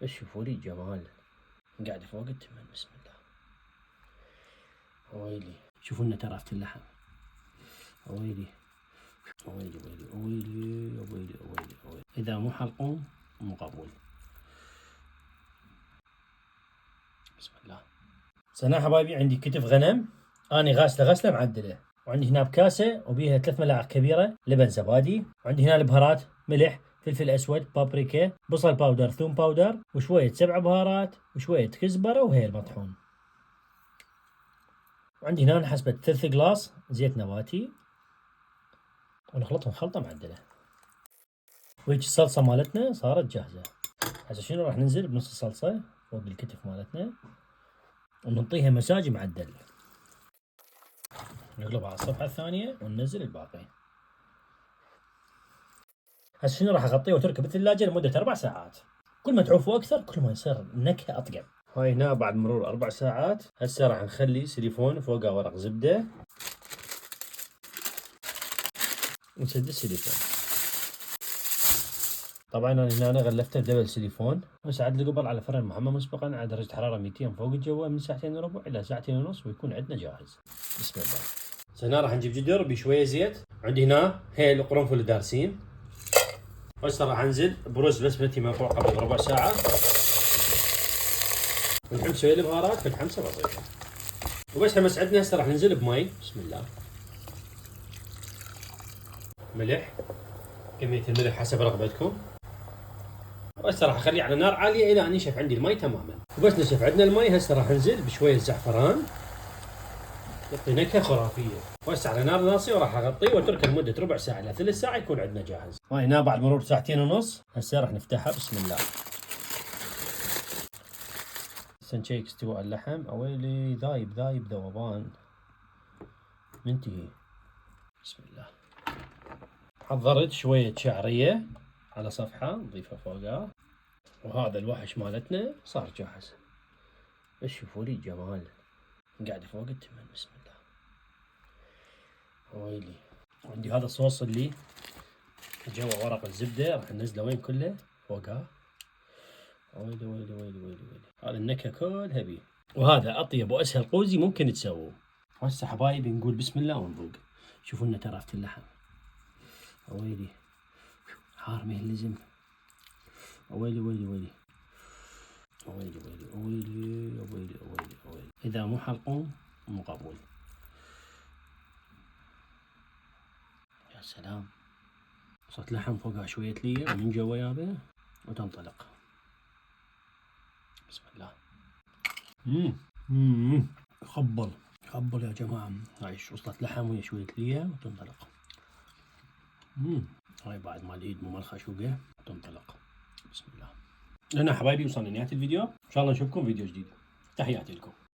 بس شوفوا لي الجمال قاعدة فوق التمن. بسم الله. ويلي شوفوا نترافة اللحم. ويلي ويلي ويلي ويلي ويلي ويلي. إذا مو حلقوم مو قبول. بسم الله. سنة حبايبي عندي كتف غنم أنا غاسلة معدلة، وعندي هنا بكاسة وبيها 3 ملاعق كبيرة لبن زبادي، وعندي هنا البهارات ملح فلفل أسود بابريكا بصل باودر ثوم باودر وشوية 7 بهارات وشوية كزبرة وهيل مطحون، وعندي هنا حسبة 3 قلاص زيت نباتي ونخلطهم خلطة معدلة. وهيك الصلصة مالتنا صارت جاهزة. هسه شنو راح ننزل بنص الصلصة فوق الكتف مالتنا ونعطيها مساج معدل. نقلبها على الصفحة الثانية وننزل الباقي. هسه شنو راح اغطيه واتركه بالثلاجة لمدة 4 ساعات. كل ما تعوفوا اكثر كل ما يصير النكهة اطيب. هاي هنا بعد مرور 4 ساعات هسه راح نخلي سيليفون فوقه ورق زبدة ونسد السيليفون. طبعا انا هنا غلفته بدبل سيليفون، بس عاد القبل على فرن محمى مسبقا على درجة حرارة 200 فوق الجو من 2 وربع الى 2 ونص ويكون عندنا جاهز. بسم الله. هنا راح نجيب جدر بشوية زيت، عندي هنا هيل وقرنفل دارسين. هسه راح انزل برز بسمتي منقوع قبل ربع ساعة ونحط شوية البهارات في الحمسة بسيطة. وبس همس عندنا هسه راح ننزل بمي. بسم الله. ملح، كمية الملح حسب رغبتكم. وهسه راح اخليه على نار عالية الى ان ينشف عندي المي تماما. وبس نشف عندنا المي هسه راح ننزل بشوية زعفران يعطي نكهة خرافية. وهسه على نار ناصية وراح اغطيه واتركه لمدة ربع ساعة الى 3 ساعة يكون عندنا جاهز. هنا بعد مرور 2 ونص هسه راح نفتحها. بسم الله. هسه نشيك استواء اللحم. اويلي ذايب ذوبان منتهي. بسم الله. حضرت شوية شعرية على صفحة نضيفها فوقها، وهذا الوحش مالتنا صار جاهز. بس شوفوا لي الجمال قاعدة فوق التمن. بسم الله. ويلي. وعندي هذا الصوص اللي جوا ورق الزبدة راح ننزله وين كله فوقها. ويلي ويلي ويلي ويلي ويلي. هذا النكهة كلها بيه، وهذا أطيب وأسهل قوزي ممكن تسووه. هسه حبايبي نقول بسم الله ونذوق. شوفوا لنا ترافة اللحم. ويلي حار ما يلزم. ويلي ويلي ويلي ويلي ويلي ويلي ويلي ويلي ويلي. إذا مو حلقوم مو قبول. يا سلام. صوت لحم فوقها شوية لية ومن جوا يابه وتنطلق. بسم الله. خبل يا جماعة. هاي وصلت لحم ويا شوية لية وتنطلق. هاي بعد ما الايد مو ملخة شوقة وتنطلق. بسم الله. هنا حبايبي وصلنا نهاية الفيديو، ان شاء الله نشوفكم فيديو جديد. تحياتي لكم.